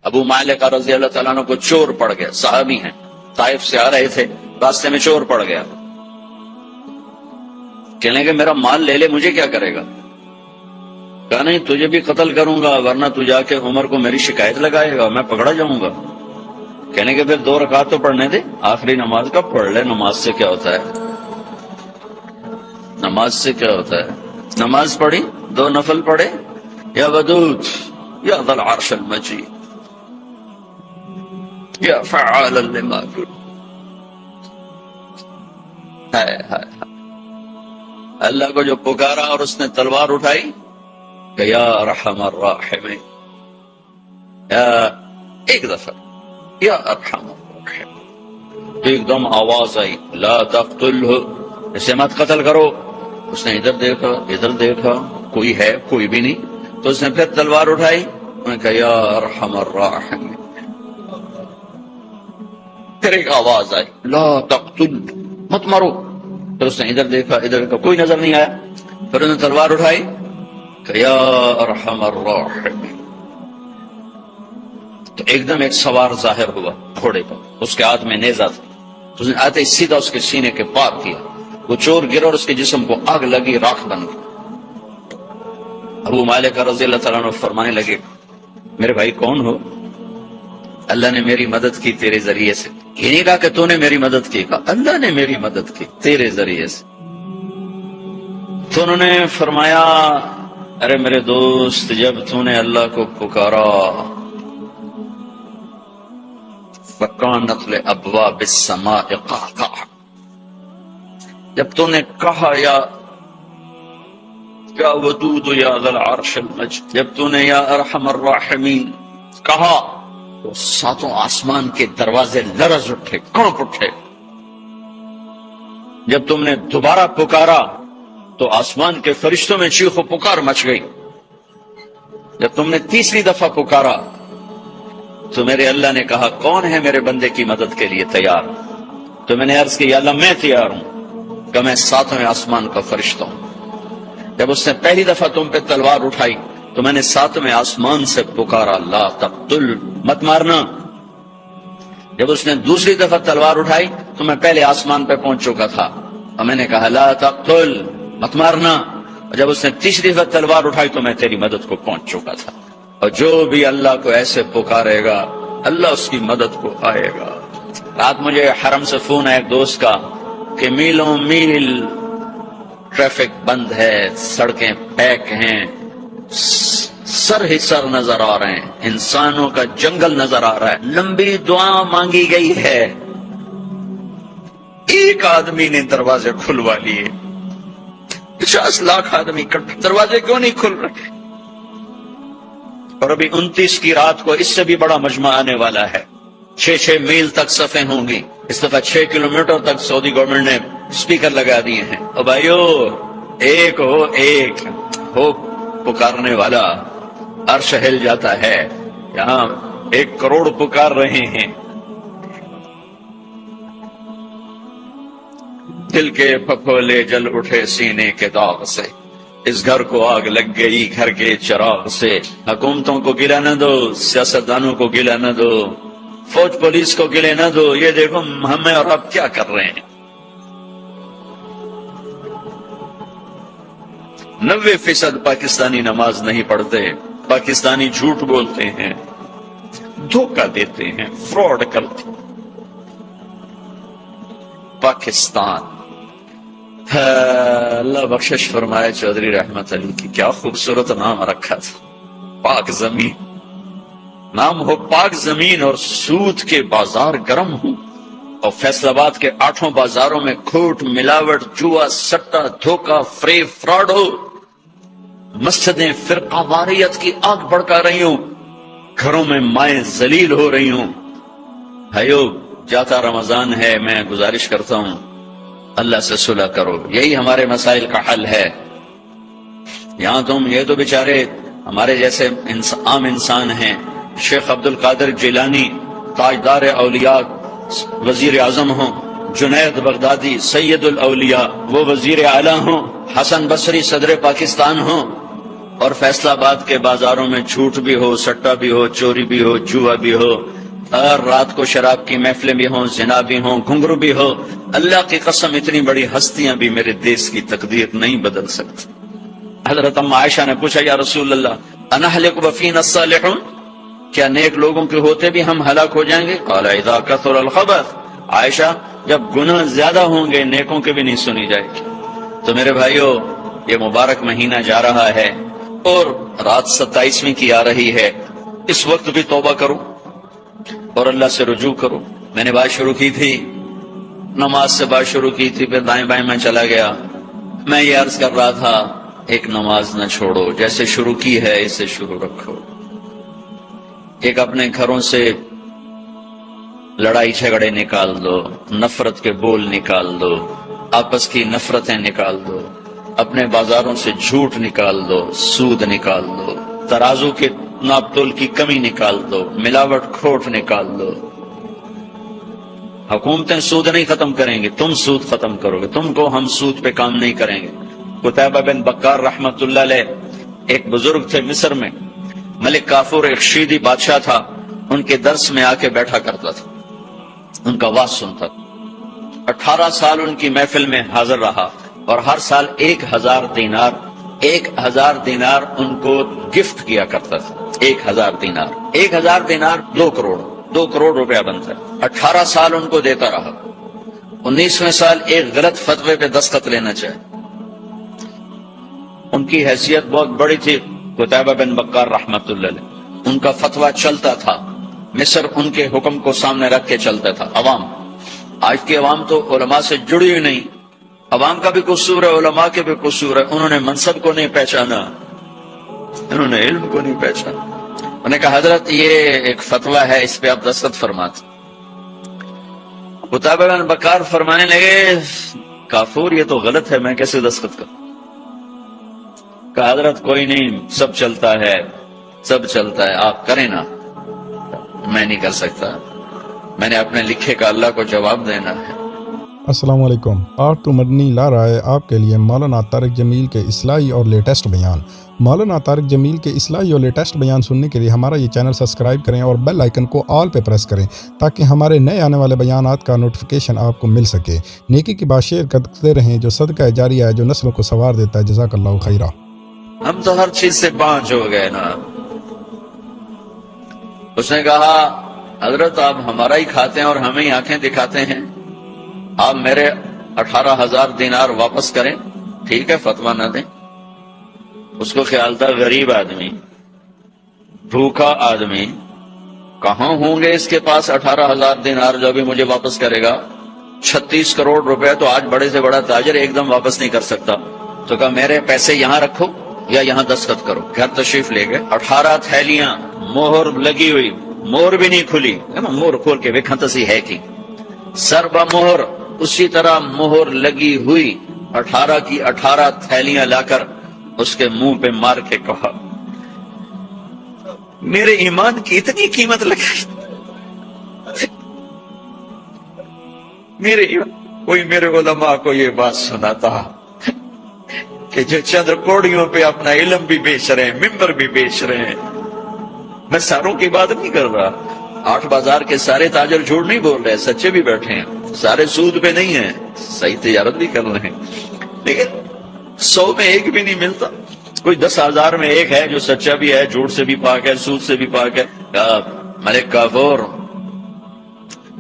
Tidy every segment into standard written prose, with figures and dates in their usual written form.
ابو مالک رضی اللہ تعالیٰ عنہ کو چور پڑ گیا، صحابی ہیں، طائف سے آ رہے تھے، راستے میں چور پڑ گیا، کہنے کہ میرا مال لے لے، مجھے کیا کرے گا؟ کہا نہیں، تجھے بھی قتل کروں گا، ورنہ تو جا کے عمر کو میری شکایت لگائے گا، میں پکڑا جاؤں گا۔ کہنے کہ پھر 2 رکعت تو پڑھنے دے، آخری نماز کا پڑھ لے، نماز سے کیا ہوتا ہے؟ نماز سے کیا ہوتا ہے؟ نماز پڑھی، 2 نفل پڑھے، یا ودود یا ذا العرش المجید یا فعالا لما یرید۔ ہائے ہائے ہائے، اللہ کو جو پکارا اور اس نے تلوار اٹھائی کہ یا ارحم الراحمین، یا ایک دفعہ یا ارحم الراحمین، ایک دم آواز آئی لا تقتلہ، اسے مت قتل کرو۔ اس نے ادھر دیکھا ادھر دیکھا، کوئی ہے؟ کوئی بھی نہیں۔ تو اس نے پھر تلوار اٹھائی، انہوں نے کہا یا ارحم الراحمین، پھر ایک آواز آئی لا تقتل، مت مارو۔ پھر اس نے ادھر دیکھا ادھر دیکھا، کوئی نظر نہیں آیا، پھر انہوں نے تلوار اٹھائی کہ یا ارحم الراحمین۔ تو ایک دم ایک سوار ظاہر ہوا گھوڑے پر، اس کے ہاتھ میں نیزہ تھا، تو اس نے آتے ہی سیدھا اس کے سینے کے پار کیا، وہ چور گر اور اس کے جسم کو آگ لگی، راکھ بن گئی۔ ابو مالک رضی اللہ تعالیٰ عنہ فرمانے لگے میرے بھائی کون ہو؟ اللہ نے میری مدد کی تیرے ذریعے سے۔ یہ نہیں کہا کہ تو نے میری مدد کی، کہا اللہ نے میری مدد کی تیرے ذریعے سے۔ تو انہوں نے فرمایا ارے میرے دوست، جب تو نے اللہ کو پکارا فَكَانَتْ لِأَبْوَابِ السَّمَاءِ قَعْقَعًا، جب تو نے کہا یا ودود یا ذا العرش المجید، جب تو نے یا ارحم الراحمین کہا تو 7 آسمان کے دروازے لرز اٹھے، کانپ اٹھے۔ جب تم نے دوبارہ پکارا تو آسمان کے فرشتوں میں چیخ و پکار مچ گئی۔ جب تم نے 3ری دفعہ پکارا تو میرے اللہ نے کہا کون ہے میرے بندے کی مدد کے لیے تیار؟ تو میں نے عرض کی یا اللہ میں تیار ہوں، کہ میں 7ویں آسمان کا فرشتہ ہوں۔ جب اس نے پہلی دفعہ تم پہ تلوار اٹھائی تو میں نے 7ویں آسمان سے پکارا لا تقتل، مت مارنا۔ جب اس نے 2ری دفعہ تلوار اٹھائی تو میں پہلے آسمان پہ پہنچ چکا تھا اور میں نے کہا لا تقتل، مت مارنا۔ اور جب اس نے 3ری دفعہ تلوار اٹھائی تو میں تیری مدد کو پہنچ چکا تھا۔ اور جو بھی اللہ کو ایسے پکارے گا اللہ اس کی مدد کو آئے گا۔ رات مجھے حرم سے فون ہے ایک دوست کا کہ میلوں میل ٹریفک بند ہے، سڑکیں پیک ہیں، سر ہی سر نظر آ رہے ہیں، انسانوں کا جنگل نظر آ رہا ہے، لمبی دعا مانگی گئی ہے، ایک آدمی نے دروازے کھلوا لیے، 50 لاکھ آدمی اکٹھے، دروازے کیوں نہیں کھل رہے؟ اور ابھی 29 کی رات کو اس سے بھی بڑا مجمع آنے والا ہے، 6 میل تک صفیں ہوں گی، اس دفعہ 6 کلومیٹر تک سعودی گورنمنٹ نے اسپیکر لگا دیے ہیں۔ اور بھائیو ایک ہو پکارنے والا، عرش ہل جاتا ہے، یہاں 1 کروڑ پکار رہے ہیں۔ دل کے پھپھولے جل اٹھے سینے کے داغ سے، اس گھر کو آگ لگ گئی گھر کے چراغ سے۔ حکومتوں کو گلہ نہ دو، سیاستدانوں کو گلہ نہ دو، فوج پولیس کو گلے نہ دو، یہ دیکھو ہمیں اور اب کیا کر رہے ہیں۔ 90% پاکستانی نماز نہیں پڑھتے، پاکستانی جھوٹ بولتے ہیں، دھوکہ دیتے ہیں، فراڈ کرتے ہیں۔ پاکستان، اللہ بخشش فرمائے چودھری رحمت علی کی، کیا خوبصورت نام رکھا تھا، پاک زمین۔ نام ہو پاک زمین اور سود کے بازار گرم ہوں، اور فیصل آباد کے 8 بازاروں میں کھوٹ، ملاوٹ، جوا، سٹا، دھوکہ، فریب، فراڈ ہو، مسجدیں فرقہ واریت کی آگ بھڑکا رہی ہوں، گھروں میں مائیں ذلیل ہو رہی ہوں۔ بھائیو جاتا رمضان ہے، میں گزارش کرتا ہوں اللہ سے صلح کرو، یہی ہمارے مسائل کا حل ہے۔ یہاں تم یہ تو بیچارے ہمارے جیسے عام انسان ہیں، شیخ عبد القادر جیلانی تاجدار اولیاء وزیر اعظم ہوں، جنید بغدادی سید الاولیاء وہ وزیر اعلیٰ ہوں، حسن بصری صدر پاکستان ہوں، اور فیصلہ آباد کے بازاروں میں جھوٹ بھی ہو، سٹا بھی ہو، چوری بھی ہو، جوا بھی ہو، اور رات کو شراب کی محفلیں بھی ہوں، زنا بھی ہوں، گھنگرو بھی ہو، اللہ کی قسم اتنی بڑی ہستیاں بھی میرے دیش کی تقدیر نہیں بدل سکتی۔ حضرت ام عائشہ نے پوچھا یا رسول اللہ انہلک وفینا الصالحون، کیا نیک لوگوں کے ہوتے بھی ہم ہلاک ہو جائیں گے؟ قال اذا کثر الخبث، عائشہ جب گناہ زیادہ ہوں گے نیکوں کے بھی نہیں سنی جائے گی۔ تو میرے بھائیو، یہ مبارک مہینہ جا رہا ہے اور رات 27ویں کی آ رہی ہے، اس وقت بھی توبہ کرو اور اللہ سے رجوع کرو۔ میں نے بات شروع کی تھی، نماز سے بات شروع کی تھی، پھر دائیں بائیں میں چلا گیا۔ میں یہ عرض کر رہا تھا ایک نماز نہ چھوڑو، جیسے شروع کی ہے اسے شروع رکھو۔ ایک اپنے گھروں سے لڑائی جھگڑے نکال دو، نفرت کے بول نکال دو، آپس کی نفرتیں نکال دو، اپنے بازاروں سے جھوٹ نکال دو، سود نکال دو، ترازو کے ناپ تول کی کمی نکال دو، ملاوٹ کھوٹ نکال دو۔ حکومتیں سود نہیں ختم کریں گے، تم سود ختم کرو گے، تم کو ہم سود پہ کام نہیں کریں گے۔ قتیبہ بن بکار رحمت اللہ علیہ ایک بزرگ تھے مصر میں، ملک کافور ایک شیدی بادشاہ تھا، ان کے درس میں آ کے بیٹھا کرتا تھا، ان کا واز سنتا تھا۔ 18 سال ان کی محفل میں حاضر رہا اور ہر سال 1000 دینار ان کو گفٹ کیا کرتا تھا۔ 1000 دینار 2 کروڑ روپیہ بنتا ہے۔ 18 سال ان کو دیتا رہا۔ 19ویں سال ایک غلط فتوے پہ دستخط لینا چاہے۔ ان کی حیثیت بہت بڑی تھی قتیبہ بن بکار رحمت اللہ علیہ، ان کا فتویٰ چلتا تھا، مصر ان کے حکم کو سامنے رکھ کے چلتا تھا۔ عوام، آج کی عوام تو علماء سے جڑی ہوئی نہیں، عوام کا بھی قصور ہے، علماء کے بھی قصور ہے، انہوں نے منصب کو نہیں پہچانا، انہوں نے علم کو نہیں پہچانا۔ انہوں نے کہا حضرت یہ ایک فتویٰ ہے، اس پہ آپ دستخط فرماتے۔ قتیبہ بن بکار فرمانے لگے کافور یہ تو غلط ہے، میں کیسے دستخط کروں؟ کہا حضرت کوئی نہیں، سب چلتا ہے، آپ کریں نا، میں نہیں کر سکتا، میں نے اپنے لکھے کا اللہ کو جواب دینا ہے۔ السلام علیکم۔ آرٹ ٹو مدنی لا رہا ہے آپ کے لیے مولانا طارق جمیل کے اصلاحی اور لیٹسٹ بیان۔ مولانا طارق جمیل کے اصلاحی اور لیٹسٹ بیان سننے کے لیے ہمارا یہ چینل سبسکرائب کریں اور بیل آئیکن کو آل پہ پریس کریں تاکہ ہمارے نئے آنے والے بیانات کا نوٹیفیکیشن آپ کو مل سکے۔ نیکی کی بات شیئر کرتے رہیں، جو صدقہ جاریہ ہے، جو نسلوں کو سنوار دیتا ہے۔ جزاک اللہ خیرہ۔ ہم تو ہر چیز سے پانچ ہو گئے نا۔ اس نے کہا حضرت آپ ہمارا ہی کھاتے ہیں اور ہمیں ہی آنکھیں دکھاتے ہیں، آپ میرے 18,000 دینار واپس کریں، ٹھیک ہے، فتویٰ نہ دیں۔ اس کو خیال تھا غریب آدمی، بھوکا آدمی، کہاں ہوں گے اس کے پاس 18,000 دینار جو بھی مجھے واپس کرے گا؟ 36 کروڑ روپے تو آج بڑے سے بڑا تاجر ایک دم واپس نہیں کر سکتا۔ تو کہا میرے پیسے یہاں رکھو یا یہاں دستخط کرو۔ گھر تشریف لے گئے، 18 تھیلیاں، مہر لگی ہوئی، مہر بھی نہیں کھلی، مہر کھول کے ویکھاں تسی ہے کی، سر با مہر، اسی طرح مہر لگی ہوئی 18 کی 18 تھیلیاں لا کر اس کے منہ پہ مار کے کہا میرے ایمان کی اتنی قیمت لگی، کوئی میرے علماء کو یہ بات سناتا کہ جو چند کوڑیوں پہ اپنا علم بھی بیچ رہے ہیں، ممبر بھی بیچ رہے ہیں۔ میں ساروں کی بات نہیں کر رہا، 8 بازار کے سارے تاجر جھوٹ نہیں بول رہے، سچے بھی بیٹھے ہیں، سارے سود پہ نہیں ہیں، صحیح تجارت بھی کر رہے ہیں، لیکن 100 میں ایک بھی نہیں ملتا۔ کوئی 10,000 میں ایک ہے جو سچا بھی ہے، جھوٹ سے بھی پاک ہے، سود سے بھی پاک ہے۔ ملک کافور،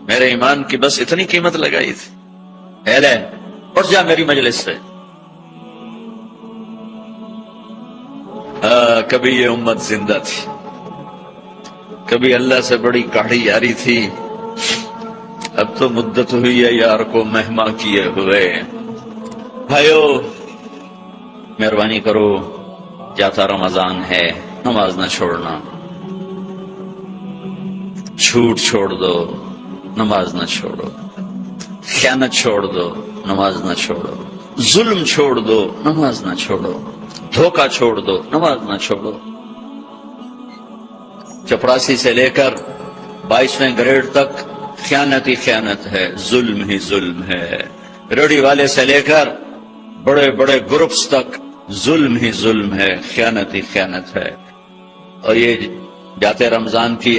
میرے ایمان کی بس اتنی قیمت لگائی تھی، اے لے اٹھ جا میری مجلس سے۔ کبھی یہ امت زندہ تھی، کبھی اللہ سے بڑی گاڑی یاری تھی، اب تو مدت ہوئی ہے یار کو مہما کیے ہوئے۔ بھائیو مہربانی کرو، جاتا رمضان ہے، نماز نہ چھوڑنا، جھوٹ چھوڑ دو، نماز نہ چھوڑو، خیانت چھوڑ دو، نماز نہ چھوڑو، ظلم چھوڑ دو، نماز نہ چھوڑو، دھوکہ چھوڑ دو، نماز نہ چھوڑو۔ چپراسی سے لے کر 22ویں گریڈ تک خیانت ہی خیانت ہے، ظلم ہی ظلم ہے۔ ریڈی والے سے لے کر بڑے بڑے گروپس تک ظلم ہی ظلم ہے، خیانت ہی خیانت ہے۔ اور یہ جاتے رمضان کی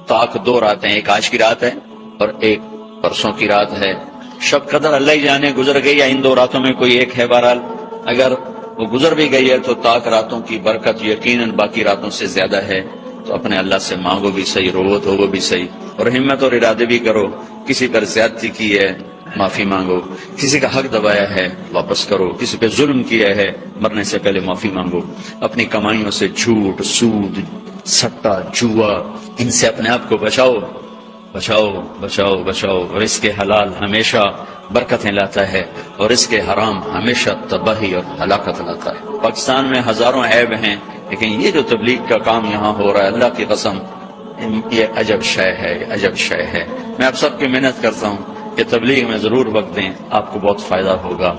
طاق 2 راتیں، ایک آج کی رات ہے اور ایک پرسوں کی رات ہے۔ شب قدر اللہ ہی جانے گزر گئی یا ان 2 راتوں میں کوئی ایک ہے، بہرحال اگر وہ گزر بھی گئی ہے تو طاق راتوں کی برکت یقیناً باقی راتوں سے زیادہ ہے۔ تو اپنے اللہ سے مانگو بھی صحیح، رو تو وہ بھی صحیح، اور ہمت اور ارادے بھی کرو۔ کسی پر زیادتی کی ہے معافی مانگو، کسی کا حق دبایا ہے واپس کرو، کسی پہ ظلم کیا ہے مرنے سے پہلے معافی مانگو۔ اپنی کمائیوں سے جھوٹ، سود، سٹا، جوا، ان سے اپنے آپ کو بچاؤ بچاؤ بچاؤ بچاؤ۔ اور اس کے حلال ہمیشہ برکتیں لاتا ہے اور اس کے حرام ہمیشہ تباہی اور ہلاکت لاتا ہے۔ پاکستان میں ہزاروں عیب ہیں، لیکن یہ جو تبلیغ کا کام یہاں ہو رہا ہے، اللہ کی قسم یہ عجب شے ہے، یہ عجب شے ہے۔ میں آپ سب کی محنت کرتا ہوں کہ تبلیغ میں ضرور وقت دیں، آپ کو بہت فائدہ ہوگا۔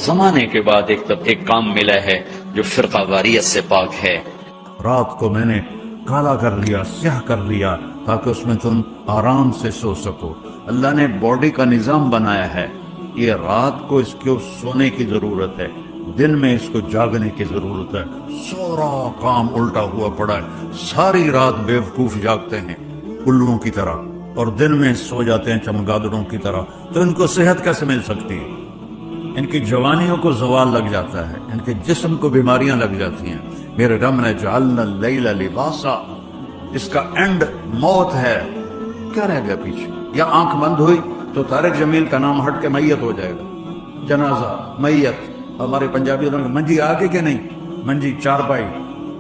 زمانے کے بعد ایک کام ملا ہے جو فرقہ واریت سے پاک ہے۔ رات کو میں نے کالا کر لیا، سیاہ کر لیا، تاکہ اس میں تم آرام سے سو سکو۔ اللہ نے باڈی کا نظام بنایا ہے، یہ رات کو اس کو سونے کی ضرورت ہے، دن میں اس کو جاگنے کی ضرورت ہے۔ سارا کام الٹا ہوا پڑا ہے، ساری رات بیوقوف جاگتے ہیں الوؤں کی طرح، اور دن میں سو جاتے ہیں چمگادڑوں کی طرح۔ تو ان کو صحت کیسے مل سکتی ہے؟ ان کی جوانیوں کو زوال لگ جاتا ہے، ان کے جسم کو بیماریاں لگ جاتی ہیں۔ میرے رب نے جعلنا اللیل لباسا، اس کا اینڈ موت ہے، کیا رہ گیا پیچھے؟ یا آنکھ بند ہوئی تو طارق جمیل کا نام ہٹ کے میت ہو جائے گا، جنازہ، میت۔ ہمارے پنجابی لوگ منجی آگے کہ نہیں، منجی چارپائی،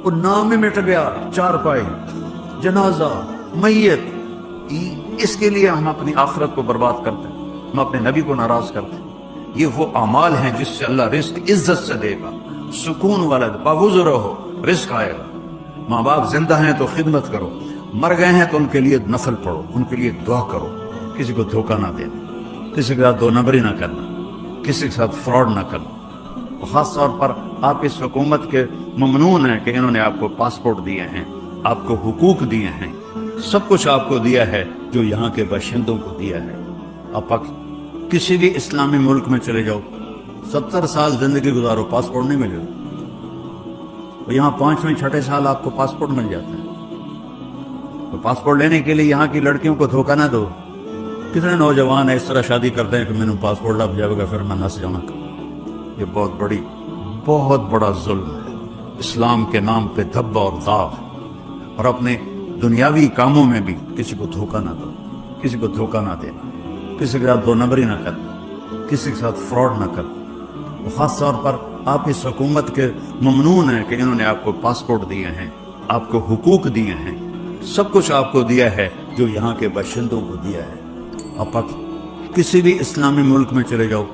وہ نام ہی مٹ گیا، چارپائی، جنازہ، میت۔ اس کے لیے ہم اپنی آخرت کو برباد کرتے ہیں، ہم اپنے نبی کو ناراض کرتے ہیں۔ یہ وہ اعمال ہیں جس سے اللہ رزق عزت سے دے گا، سکون والا، باوضو رہو، رزق آئے گا۔ ماں باپ زندہ ہیں تو خدمت کرو، مر گئے ہیں تو ان کے لیے نفل پڑھو، ان کے لیے دعا کرو، کسی کو دھوکہ نہ دینا، کسی کے ساتھ 2 نمبری نہ کرنا، کسی کے ساتھ فراڈ نہ کرنا۔ خاص طور پر آپ اس حکومت کے ممنون ہیں کہ انہوں نے آپ کو پاسپورٹ دیے ہیں، آپ کو حقوق دیے ہیں، سب کچھ آپ کو دیا ہے جو یہاں کے باشندوں کو دیا ہے۔ آپ کسی بھی اسلامی ملک میں چلے جاؤ، 70 سال زندگی گزارو، پاسپورٹ نہیں ملے گا۔ یہاں 5ویں 6ٹھے سال آپ کو پاسپورٹ مل جاتا ہے۔ تو پاسپورٹ لینے کے لیے یہاں کی لڑکیوں کو دھوکہ نہ دو۔ کتنے نوجوان اس طرح شادی کرتے ہیں کہ میں نے پاسپورٹ لگ جائے گا، پھر میں نس جانا کروں۔ یہ بہت بڑا ظلم ہے، اسلام کے نام پہ دھبہ اور داغ۔ اور اپنے دنیاوی کاموں میں بھی کسی کو دھوکہ نہ دو، کسی کو دھوکہ نہ دینا، کسی کے ساتھ 2 نمبری نہ کرنا، کسی کے ساتھ فراڈ نہ کرنا۔ خاص طور پر آپ اس حکومت کے ممنون ہیں کہ انہوں نے آپ کو پاسپورٹ دیے ہیں، آپ کو حقوق دیے ہیں، سب کچھ آپ کو دیا ہے جو یہاں کے باشندوں کو دیا ہے۔ آپ کسی بھی اسلامی ملک میں چلے جاؤ،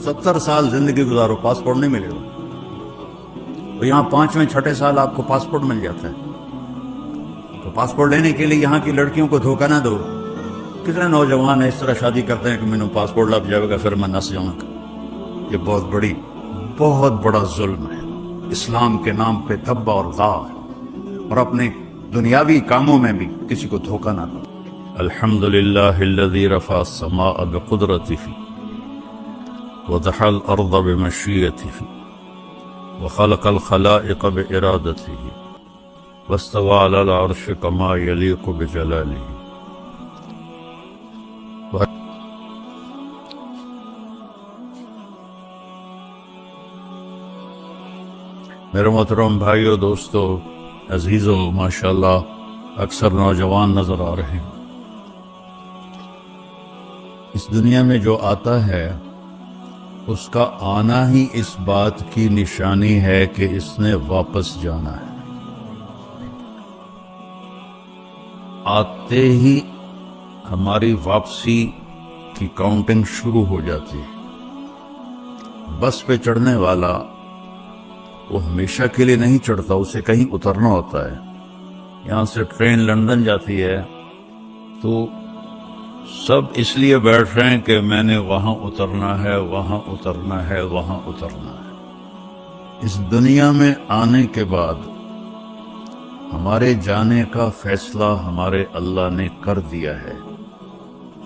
70 سال زندگی گزارو، پاسپورٹ نہیں ملے گا۔ تو یہاں 5ویں 6ٹھے سال آپ کو پاسپورٹ مل جاتا ہے۔ تو پاسپورٹ لینے کے لیے یہاں کی لڑکیوں کو دھوکہ نہ دو۔ کتنے نوجوان اس طرح شادی کرتے ہیں کہ میں نے پاسپورٹ لگ جائے گا، پھر میں نس جاؤں گا۔ یہ بہت بڑا ظلم ہے، اسلام کے نام پہ دھبہ اور داغ۔ اور اپنے دنیاوی کاموں میں بھی کسی کو دھوکہ نہ دو۔ الحمدللہ الذی رفع السماء بقدرتہ وضح الارض بمشیئتہ وخلق الخلائق بارادتہ واستوى على العرش كما يليق بجلاله۔ میرے محترم بھائیو، دوستو، عزیزو، ماشاءاللہ اکثر نوجوان نظر آ رہے ہیں۔ اس دنیا میں جو آتا ہے اس کا آنا ہی اس بات کی نشانی ہے کہ اس نے واپس جانا ہے۔ آتے ہی ہماری واپسی کی کاؤنٹنگ شروع ہو جاتی ہے۔ بس پہ چڑھنے والا وہ ہمیشہ کے لیے نہیں چڑھتا، اسے کہیں اترنا ہوتا ہے۔ یہاں سے ٹرین لندن جاتی ہے تو سب اس لیے بیٹھ رہے ہیں کہ میں نے وہاں اترنا ہے، وہاں اترنا ہے، وہاں اترنا ہے۔ اس دنیا میں آنے کے بعد ہمارے جانے کا فیصلہ ہمارے اللہ نے کر دیا ہے۔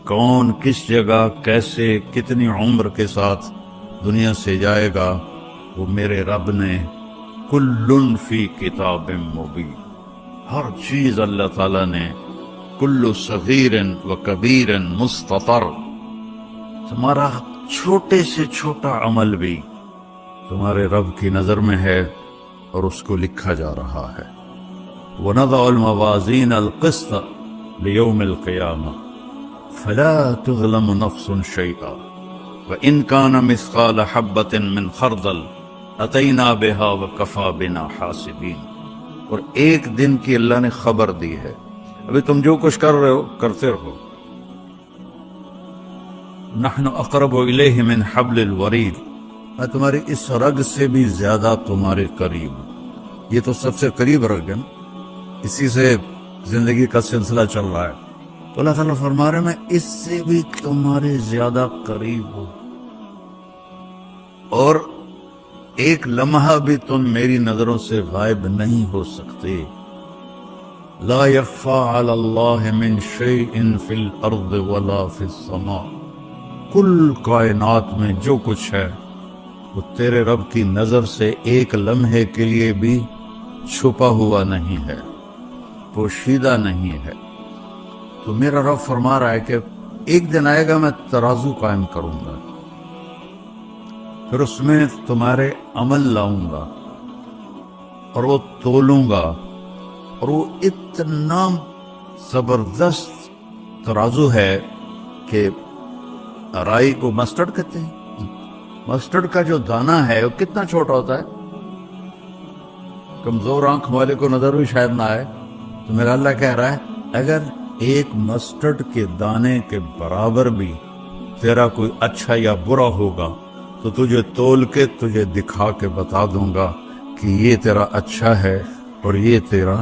کون کس جگہ کیسے کتنی عمر کے ساتھ دنیا سے جائے گا وہ میرے رب نے کلن فی کتاب مبین، ہر چیز اللہ تعالیٰ نے کل صغیر و کبیر مستطر، تمہارا چھوٹے سے چھوٹا عمل بھی تمہارے رب کی نظر میں ہے اور اس کو لکھا جا رہا ہے۔ وَنَضَعُ الْمَوَازِينَ الْقِسْطَ لِيَوْمِ الْقِيَامَةِ فَلَا تُظْلَمُ نَفْسٌ شَيْئًا وَإِنْ كَانَ مِثْقَالَ حَبَّةٍ مِّنْ خَرْدَلٍ أَتَيْنَا بِهَا وَكَفَى بِنَا حَاسِبِينَ۔ اور ایک دن کی اللہ نے خبر دی ہے، ابھی تم جو کچھ کر رہے ہو کرتے رہو۔ نحن اقرب الیہ من حبل الورید، میں تمہاری اس رگ سے بھی زیادہ تمہارے قریب ہوں۔ یہ تو سب سے قریب رگ ہے نا، اسی سے زندگی کا سلسلہ چل رہا ہے، تو اللہ تعالیٰ فرما رہے ہیں میں اس سے بھی تمہارے زیادہ قریب ہوں، اور ایک لمحہ بھی تم میری نظروں سے غائب نہیں ہو سکتے۔ لا يخفى على اللہ من شیء فی الارض ولا فی السماء، کل کائنات میں جو کچھ ہے وہ تیرے رب کی نظر سے ایک لمحے کے لیے بھی چھپا ہوا نہیں ہے، پوشیدہ نہیں ہے۔ تو میرا رب فرما رہا ہے کہ ایک دن آئے گا میں ترازو قائم کروں گا، پھر اس میں تمہارے عمل لاؤں گا اور وہ تولوں گا، اور وہ اتنا زبردست ترازو ہے کہ رائی کو مسٹرڈ کہتے ہیں، مسٹرڈ کا جو دانہ ہے وہ کتنا چھوٹا ہوتا ہے، کمزور آنکھ والے کو نظر بھی شاید نہ آئے، تو میرا اللہ کہہ رہا ہے اگر ایک مسٹرڈ کے دانے کے برابر بھی تیرا کوئی اچھا یا برا ہوگا تو تجھے تول کے تجھے دکھا کے بتا دوں گا کہ یہ تیرا اچھا ہے اور یہ تیرا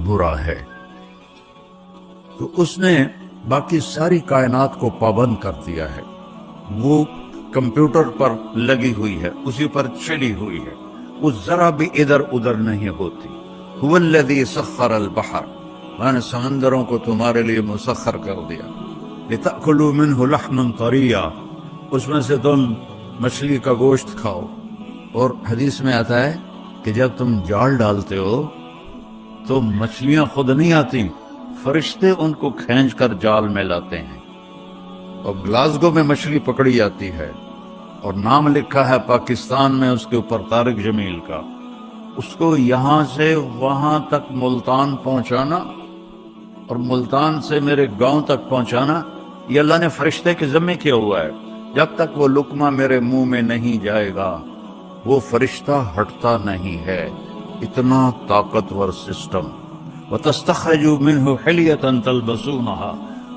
برا ہے۔ تو اس نے باقی ساری کائنات کو پابند کر دیا ہے، وہ کمپیوٹر پر لگی ہوئی ہے، اسی پر چلی ہوئی ہے، وہ ذرا بھی ادھر ادھر نہیں ہوتی۔ هو الذی سخر البحر، میں نے سمندروں کو تمہارے لیے مسخر کر دیا، لتأکلوا منہ لحما طریا، اس میں سے تم مچھلی کا گوشت کھاؤ۔ اور حدیث میں آتا ہے کہ جب تم جال ڈالتے ہو تو مچھلیاں خود نہیں آتی، فرشتے ان کو کھینچ کر جال میں لاتے ہیں، اور گلاسگو میں مچھلی پکڑی جاتی ہے، اور نام لکھا ہے پاکستان میں اس کے اوپر طارق جمیل کا، اس کو یہاں سے وہاں تک ملتان پہنچانا اور ملتان سے میرے گاؤں تک پہنچانا، یہ اللہ نے فرشتے کے ذمہ کیا ہوا ہے۔ جب تک وہ لقمہ میرے منہ میں نہیں جائے گا وہ فرشتہ ہٹتا نہیں ہے، اتنا طاقتور سسٹم۔ وَتَسْتَخْرَجُوا مِنْهُ حِلْيَةً تَلْبَسُونَهَا،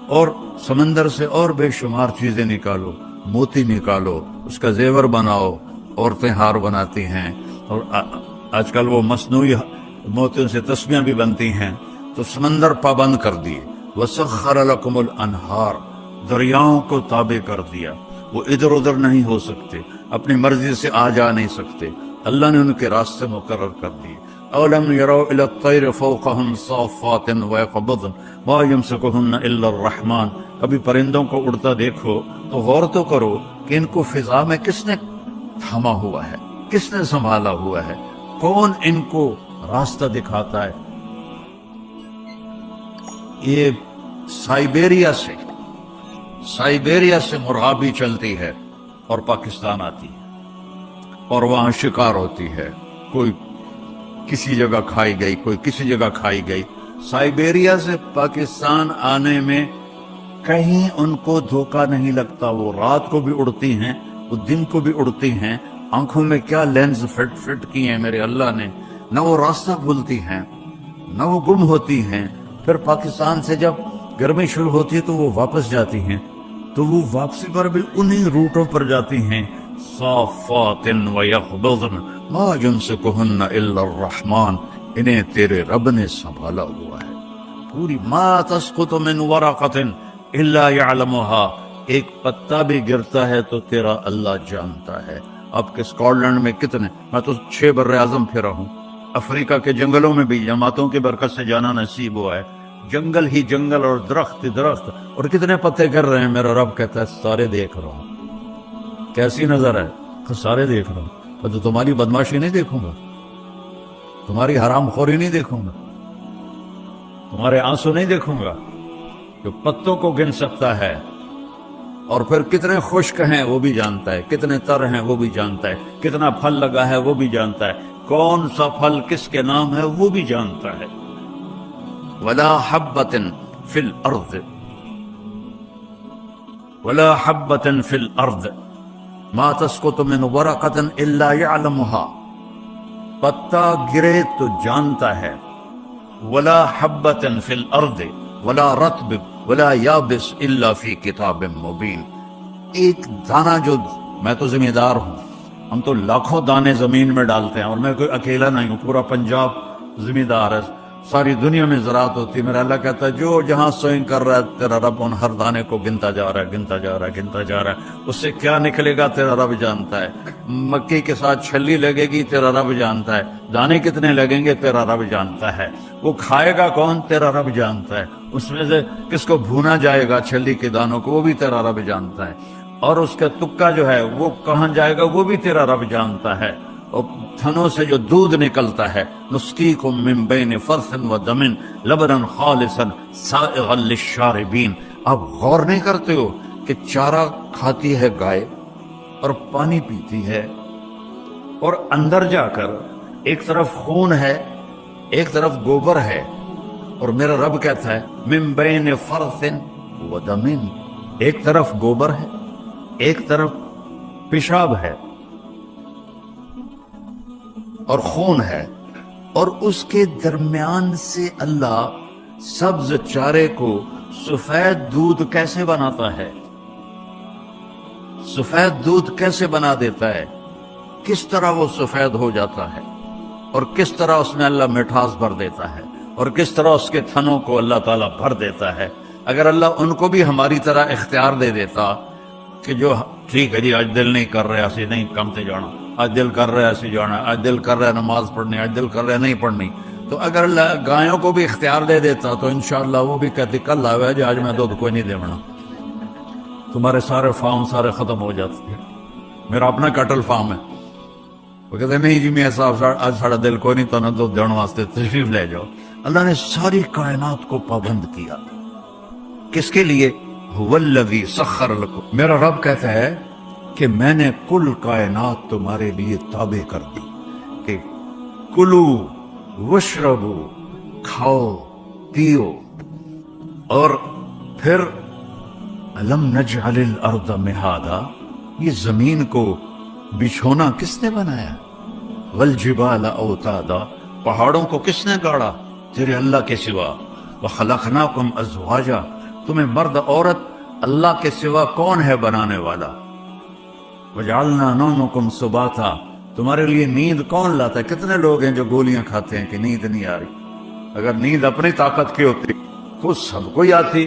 اور سمندر سے اور بے شمار چیزیں نکالو، موتی نکالو، اس کا زیور بناؤ، عورتیں ہار بناتی ہیں، اور آج کل وہ مصنوعی موتیوں سے تسبیحیں بھی بنتی ہیں، تو سمندر پابند کر دیے۔ وَسَخَّرَ لَكُمُ الْأَنْهَارَ، دریاؤں کو تابع کر دیا، وہ ادھر ادھر نہیں ہو سکتے، اپنی مرضی سے آ جا نہیں سکتے، اللہ نے ان کے راستے مقرر کر دیے۔ اولم يروا الى الطير فوقهم صافات ويقبضن ما يمسكهن الا الرحمن، ابھی پرندوں کو اڑتا دیکھو تو غور تو کرو کہ ان کو فضا میں کس نے تھاما ہوا ہے، کس نے سنبھالا ہوا ہے، کون ان کو راستہ دکھاتا ہے۔ یہ سائبیریا سے مرغابی چلتی ہے اور پاکستان آتی ہے، اور وہاں شکار ہوتی ہے، کوئی کسی جگہ کھائی گئی، کوئی کسی جگہ کھائی گئی۔ سائبیریا سے پاکستان آنے میں کہیں ان کو دھوکہ نہیں لگتا، وہ رات کو بھی اڑتی ہیں، وہ دن کو بھی اڑتی ہیں، آنکھوں میں کیا لینز فٹ کی ہیں میرے اللہ نے، نہ وہ راستہ بھولتی ہیں نہ وہ گم ہوتی ہیں۔ پھر پاکستان سے جب گرمی شروع ہوتی ہے تو وہ واپس جاتی ہیں، تو وہ واپسی پر بھی انہی روٹوں پر جاتی ہیں۔ صافات ویقبضن ما یمسکہن الا الرحمن، انہیں تیرے رب نے سنبھالا ہوا ہے۔ پوری ما تسقط من ورقۃ الا یعلمها، ایک پتا بھی گرتا ہے تو تیرا اللہ جانتا ہے۔ اب کے اسکاٹ میں کتنے، میں تو 6 بر اعظم پھرا ہوں، افریقہ کے جنگلوں میں بھی جماعتوں کی برکت سے جانا نصیب ہوا ہے، جنگل ہی جنگل اور درخت درخت، اور کتنے پتے گر رہے ہیں، میرا رب کہتا ہے سارے دیکھ رہا ہوں۔ کیسی نظر ہے؟ سارے دیکھ رہا ہوں۔ تو تمہاری بدماشی نہیں دیکھوں گا، تمہاری حرام خوری نہیں دیکھوں گا، تمہارے آنسو نہیں دیکھوں گا۔ جو پتوں کو گن سکتا ہے اور پھر کتنے خشک ہیں وہ بھی جانتا ہے، کتنے تر ہیں وہ بھی جانتا ہے، کتنا پھل لگا ہے وہ بھی جانتا ہے، کون سا پھل کس کے نام ہے وہ بھی جانتا ہے۔ وَلَا حَبَّةٍ فِي الْأَرْضِ وَلَا حَبَّةٍ فِي الْأَرْضِ مَا تَسْقُطُ مِنْ وَرَقَةٍ إِلَّا يَعْلَمُهَا، پتا گرے تو جانتا ہے۔ وَلَا حَبَّةٍ فِي الْأَرْضِ وَلَا رَطْبٍ وَلَا يَابِسٍ إِلَّا فِي كِتَابٍ مُبِينٍ، ایک دانہ جو، میں تو ذمہ دار ہوں، ہم تو لاکھوں دانے زمین میں ڈالتے ہیں، اور میں کوئی اکیلا نہیں ہوں، پورا پنجاب ذمہ دار ہے، ساری دنیا میں زراعت ہوتی ہے۔ میرا اللہ کہتا ہے جو جہاں سوئنگ کر رہا ہے تیرا رب ان ہر دانے کو گنتا جا رہا ہے، گنتا جا رہا ہے، گنتا جا رہا ہے۔ اس سے کیا نکلے گا تیرا رب جانتا ہے۔ مکئی کے ساتھ چھلی لگے گی تیرا رب جانتا ہے، دانے کتنے لگیں گے تیرا رب جانتا ہے۔ وہ کھائے گا کون تیرا رب جانتا ہے، اس میں سے کس کو بھونا جائے گا چھلی کے دانوں کو وہ بھی تیرا رب جانتا ہے، اور اس کا تکا جو ہے وہ کہاں جائے گا وہ بھی تیرا رب جانتا ہے۔ اور تھنوں سے جو دودھ نکلتا ہے، نسقیکم من بین فرث ودم لبنا خالصا سائغا للشاربین، آپ غور نہیں کرتے ہو کہ چارہ کھاتی ہے گائے اور پانی پیتی ہے، اور اندر جا کر ایک طرف خون ہے ایک طرف گوبر ہے، اور میرا رب کہتا ہے من بین فرث ودم، ایک طرف گوبر ہے ایک طرف پیشاب ہے اور خون ہے، اور اس کے درمیان سے اللہ سبز چارے کو سفید دودھ کیسے بناتا ہے، سفید دودھ کیسے بنا دیتا ہے، کس طرح وہ سفید ہو جاتا ہے، اور کس طرح اس میں اللہ مٹھاس بھر دیتا ہے، اور کس طرح اس کے تھنوں کو اللہ تعالیٰ بھر دیتا ہے۔ اگر اللہ ان کو بھی ہماری طرح اختیار دے دیتا کہ جو ٹھیک ہے جی آج دل نہیں کر رہا ایسے نہیں کم سے جانا، آج دل کر رہا ہے ایسے جانا، آج دل کر رہا ہے نماز پڑھنی، آج دل کر رہا ہے نہیں پڑھنی، تو اگر اللہ گایوں کو بھی اختیار دے دیتا تو انشاءاللہ وہ بھی کہتی کل آئے جی آج میں دودھ کوئی نہیں دیونا، تمہارے سارے فارم سارے ختم ہو جاتے ہیں۔ میرا اپنا کٹل فارم ہے، وہ کہتے ہیں نہیں جی میں صاحب آج ساڑا دل کوئی نہیں تو نہ دودھ دینے واسطے تشریف لے جاؤ۔ اللہ نے ساری کائنات کو پابند کیا، کس کے لیے؟ هو الذی سخر لکم، میرا رب کہتا ہے کہ میں نے کل کائنات تمہارے لیے تابع کر دی، کہ کلو وشربو، کھاؤ پیو، اور پھر الم نجعل الارض مہادا، یہ زمین کو بچھونا کس نے بنایا؟ والجبال اوتادا، پہاڑوں کو کس نے گاڑا؟ تیرے اللہ کے سوا۔ وخلقناکم ازواجا، تمہیں مرد عورت اللہ کے سوا کون ہے بنانے والا؟ وجعلنا نومکم سباتا، تمہارے لیے نیند کون لاتا ہے؟ کتنے لوگ ہیں جو گولیاں کھاتے ہیں کہ نیند نہیں آ رہی، اگر نیند اپنی طاقت کی ہوتی تو سب کو آتی۔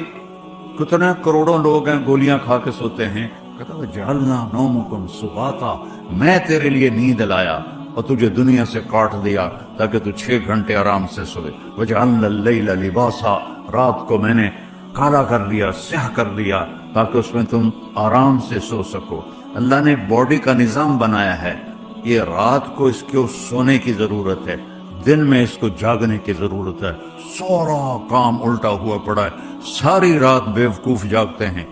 کتنے کروڑوں لوگ ہیں گولیاں کھا کے سوتے ہیں، کہتا وجعلنا نومکم سباتا، میں تیرے لیے نیند لایا اور تجھے دنیا سے کاٹ دیا تاکہ تو 6 گھنٹے آرام سے سوئے۔ وجعلنا اللیل لباسا، رات کو میں نے کالا کر لیا، سیاہ کر لیا تاکہ اس میں تم آرام سے سو سکو۔ اللہ نے باڈی کا نظام بنایا ہے، یہ رات کو اس کو سونے کی ضرورت ہے، دن میں اس کو جاگنے کی ضرورت ہے۔ سارا کام الٹا ہوا پڑا ہے، ساری رات بیوقوف جاگتے ہیں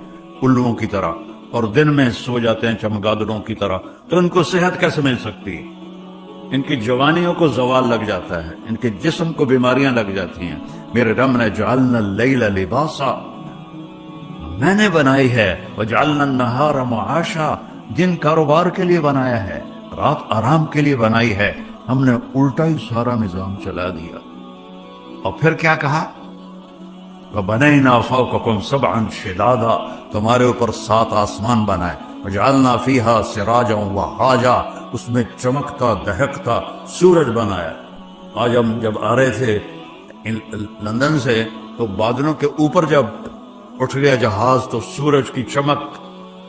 الوؤں کی طرح، اور دن میں سو جاتے ہیں چمگادڑوں کی طرح، تو ان کو صحت کیسے مل سکتی ہے؟ ان کی جوانیوں کو زوال لگ جاتا ہے، ان کے جسم کو بیماریاں لگ جاتی ہیں۔ میرے رب نے جعلنا اللیل لباسا، میں نے بنائی ہے، وجعلنا النہار معاشا، دن کاروبار کے لیے بنایا ہے، رات آرام کے لیے بنائی ہے۔ ہم نے الٹا ہی سارا نظام چلا دیا، اور پھر کیا کہا؟ وَبَنَيْنَا فَوْقَكُمْ سَبْعًا شِدَادًا، تمہارے اوپر 7 آسمان بنائے۔ وَجَعَلْنَا فِيهَا سِرَاجًا وَهَاجًا، اس میں چمکتا دہکتا سورج بنایا۔ آج ہم جب آ رہے تھے لندن سے تو بادلوں کے اوپر جب اٹھ گیا جہاز تو سورج کی چمک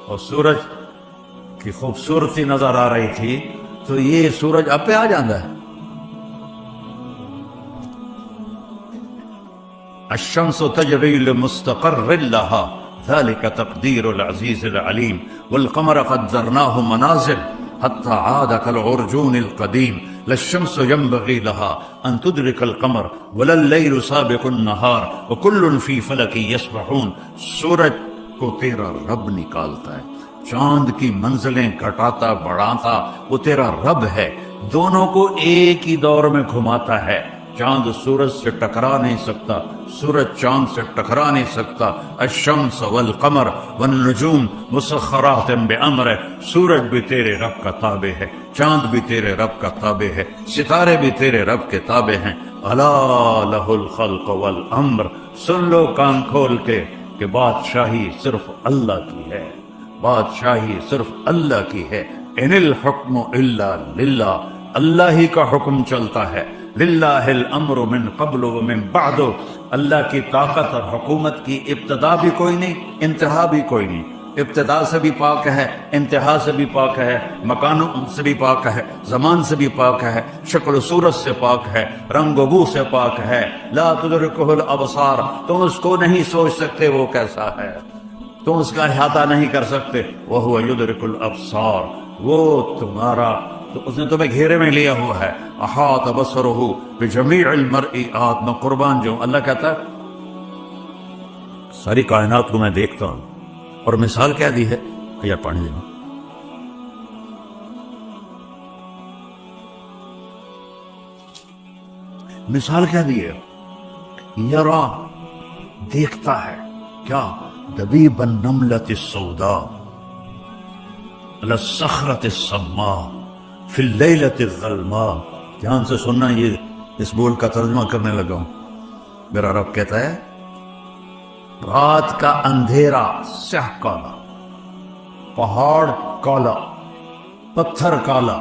اور سورج کی خوبصورتی نظر آ رہی تھی، تو یہ سورج اب پہ آ جاتا ہے۔ الشمس تجری لمستقر لها ذلك تقدیر العزیز العلیم والقمر قدرناه منازل حتى عاد كالعرجون القديم لا الشمس ينبغي لها أن تدرك القمر ولا الليل سابق النهار وكل في فلك يسبحون. سورج کو تیرا رب نکالتا ہے، چاند کی منزلیں گھٹاتا بڑھاتا وہ تیرا رب ہے، دونوں کو ایک ہی دور میں گھماتا ہے. چاند سورج سے ٹکرا نہیں سکتا، سورج چاند سے ٹکرا نہیں سکتا. الشمس والقمر والنجوم مسخرات بامرہ، سورج بھی تیرے رب کا تابع ہے، چاند بھی تیرے رب کا تابع ہے، ستارے بھی تیرے رب کے تابع ہیں. الا لہ الخلق والامر، سن لو کان کھول کے کہ بادشاہی صرف اللہ کی ہے، بادشاہی صرف اللہ کی ہے. ان الحکم الا للہ، اللہ ہی کا حکم چلتا ہے. للہ الامر من قبل ومن بعد، اللہ کی طاقت اور حکومت کی ابتدا بھی کوئی نہیں، انتہا بھی کوئی نہیں. ابتدا سے بھی پاک ہے، انتہا سے بھی پاک ہے، مکان سے بھی پاک ہے، زمان سے بھی پاک ہے، شکل و صورت سے پاک ہے، رنگ و بو سے پاک ہے. لا تدرکہ الابصار، تم اس کو نہیں سوچ سکتے وہ کیسا ہے، تم اس کا احاطہ نہیں کر سکتے. وہو یدرک الابصار، وہ تمہارا، تو اس نے تمہیں گھیرے میں لیا ہوا ہے. احاط بصرہ بجمیع المرئیات، میں قربان جو اللہ کہتا ہے ساری کائنات کو میں دیکھتا ہوں. اور مثال کیا دی ہے، یا پانی دینا، مثال کیا دی ہے، یرا دیکھتا ہے کیا، دبیب النملۃ السوداء علی الصخرۃ الصماء فی اللیلۃ الظلماء. دھیان سے سننا، یہ اس بول کا ترجمہ کرنے لگا ہوں. میرا رب کہتا ہے رات کا اندھیرا سیاہ کالا، پہاڑ کالا، پتھر کالا.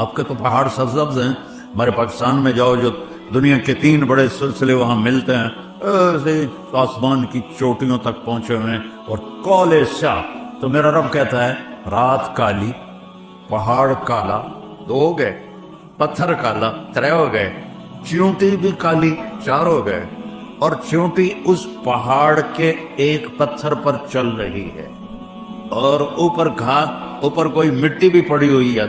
آپ کے تو پہاڑ سرسبز ہیں، ہمارے پاکستان میں جاؤ جو دنیا کے 3 بڑے سلسلے وہاں ملتے ہیں، ایسے آسمان کی چوٹیوں تک پہنچے ہوئے ہیں اور کالے سیاہ. تو میرا رب کہتا ہے رات کالی، پہاڑ کالا، 2 ہو گئے، پتھر کالا 3 ہو گئے، چیونٹی بھی کالی 4 ہو گئے. اور چیونٹی اس پہاڑ کے ایک پتھر پر چل رہی ہے، اور اوپر گھاس، اوپر کوئی مٹی بھی پڑی ہوئی ہے،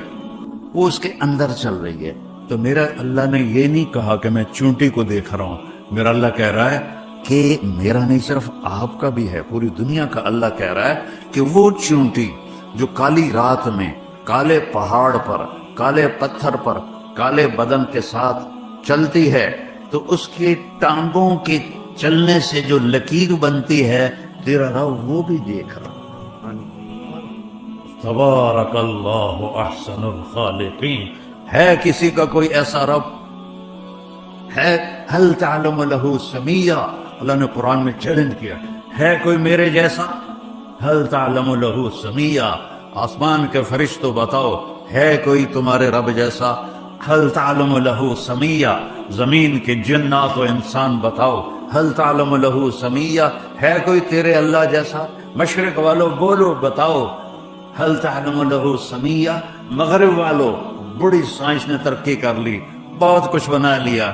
وہ اس کے اندر چل رہی ہے. تو میرا اللہ نے یہ نہیں کہا کہ میں چیونٹی کو دیکھ رہا ہوں، میرا اللہ کہہ رہا ہے کہ میرا نہیں صرف آپ کا بھی ہے، پوری دنیا کا اللہ کہہ رہا ہے کہ وہ چیونٹی جو کالی رات میں کالے پہاڑ پر، کالے پتھر پر، کالے بدن کے ساتھ چلتی ہے، تو اس کے ٹانگوں کے چلنے سے جو لکیر بنتی ہے تیرا رب وہ بھی دیکھ رہا. تبارک اللہ احسن الخالقین. ہے کسی کا کوئی ایسا رب ہے؟ هل تعلم له سمیہ، اللہ نے قرآن میں چیلنج کیا، ہے کوئی میرے جیسا؟ هل تعلم له سمیہ، آسمان کے فرشتوں بتاؤ ہے کوئی تمہارے رب جیسا؟ هل تعلم له سمیہ، زمین کے جنات و انسان بتاؤ هل تعلم له سمیہ، ہے کوئی تیرے اللہ جیسا؟ مشرق والوں بولو بتاؤ هل تعلم له سمیہ. مغرب والوں، بڑی سائنس نے ترقی کر لی، بہت کچھ بنا لیا،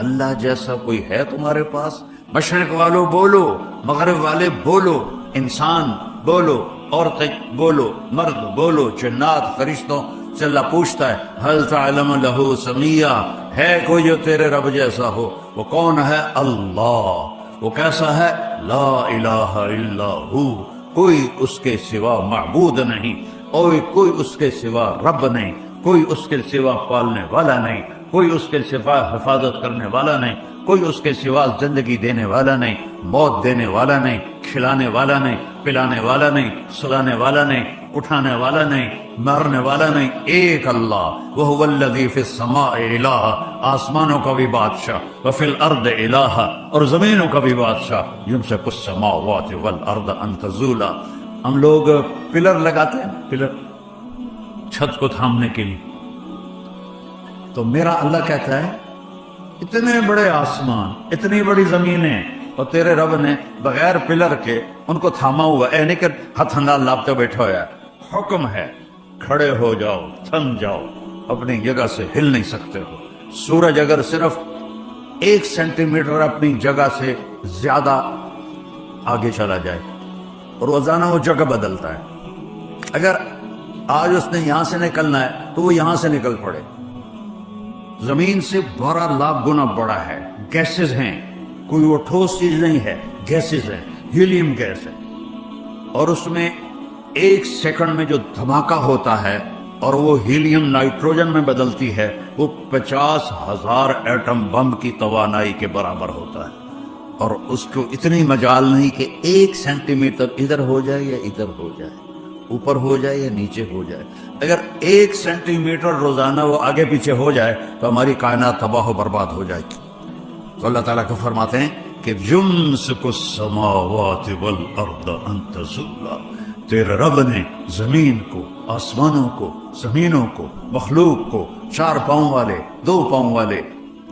اللہ جیسا کوئی ہے تمہارے پاس؟ مشرق والوں بولو، مغرب والے بولو، انسان بولو، عورتیں بولو، مرد بولو، جنات فرشتوں سے اللہ پوچھتا ہے هل تعلم له سمیہ، ہے کوئی جو تیرے رب جیسا ہو؟ وہ کون ہے؟ اللہ. وہ کیسا ہے؟ لا الہ الا ہو، کوئی اس کے سوا معبود نہیں، اور کوئی اس کے سوا رب نہیں، کوئی اس کے سوا پالنے والا نہیں، کوئی اس کے سوا حفاظت کرنے والا نہیں، کوئی اس کے سوا زندگی دینے والا نہیں، موت دینے والا نہیں، کھلانے والا نہیں، پلانے والا نہیں، سلانے والا نہیں، اٹھانے والا نہیں، مارنے والا نہیں، ایک اللہ. وَهُوَ الَّذِي فِي السَّمَاءِ إِلَٰهٌ، آسمانوں کا بھی بادشاہ، وَفِي الْأَرْضِ إِلَٰهٌ، اور زمینوں کا بھی بادشاہ. يُمْسِكُ السَّمَاوَاتِ وَالْأَرْضَ أَن تَزُولَا. ہم لوگ پلر لگاتے ہیں، پلر چھت کو تھامنے کے لیے، تو میرا اللہ کہتا ہے اتنے بڑے آسمان، اتنی بڑی زمینیں، اور تیرے رب نے بغیر پلر کے ان کو تھاما ہوا ہے. نہیں کہ ہتھ انداز لابتے بیٹھا ہوا ہے، حکم ہے کھڑے ہو جاؤ، تھم جاؤ، اپنی جگہ سے ہل نہیں سکتے ہو. سورج اگر صرف 1 سینٹی میٹر اپنی جگہ سے زیادہ آگے چلا جائے، روزانہ وہ جگہ بدلتا ہے، اگر آج اس نے یہاں سے نکلنا ہے تو وہ یہاں سے نکل پڑے. زمین سے 12 لاکھ گنا بڑا ہے. گیسز ہیں, کوئی وہ ٹھوس چیز نہیں ہے, گیسز ہیں, ہیلیم گیس ہے. اور اس میں 1 سیکنڈ میں جو دھماکہ ہوتا ہے اور وہ ہیلیم نائٹروجن میں بدلتی ہے, وہ 50,000 ایٹم بم کی توانائی کے برابر ہوتا ہے. اور اس کو اتنی مجال نہیں کہ 1 سینٹی میٹر ادھر ہو جائے یا ادھر ہو جائے, اوپر ہو جائے یا نیچے ہو جائے. اگر 1 سینٹی میٹر روزانہ وہ آگے پیچھے ہو جائے تو ہماری کائنات تباہ و برباد ہو جائے گی. تو اللہ تعالیٰ کو فرماتے ہیں کہ یمسک السماوات والارض ان تزولا, تیرے رب نے زمین کو, آسمانوں کو, زمینوں کو, مخلوق کو, 4 پاؤں والے, 2 پاؤں والے,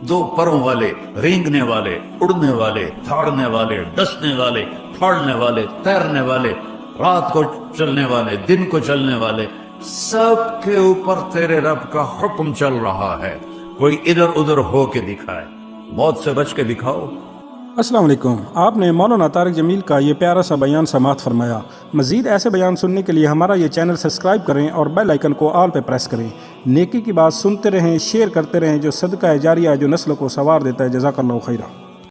2 پروں والے, رینگنے والے, اڑنے والے, دھاڑنے والے, ڈسنے والے, پھاڑنے والے, تیرنے والے, رات کو چلنے والے, دن کو چلنے والے, سب کے اوپر تیرے رب کا حکم چل رہا ہے. کوئی ادھر ادھر ہو کے دکھائے, موت سے بچ کے دکھاؤ. السلام علیکم. آپ نے مولانا طارق جمیل کا یہ پیارا سا بیان سماعت فرمایا. مزید ایسے بیان سننے کے لیے ہمارا یہ چینل سبسکرائب کریں اور بیل آئیکن کو آل پہ پریس کریں. نیکی کی بات سنتے رہیں, شیئر کرتے رہیں, جو صدقہ جاریہ جو نسل کو سنوار دیتا ہے. جزاک اللہ خیرہ.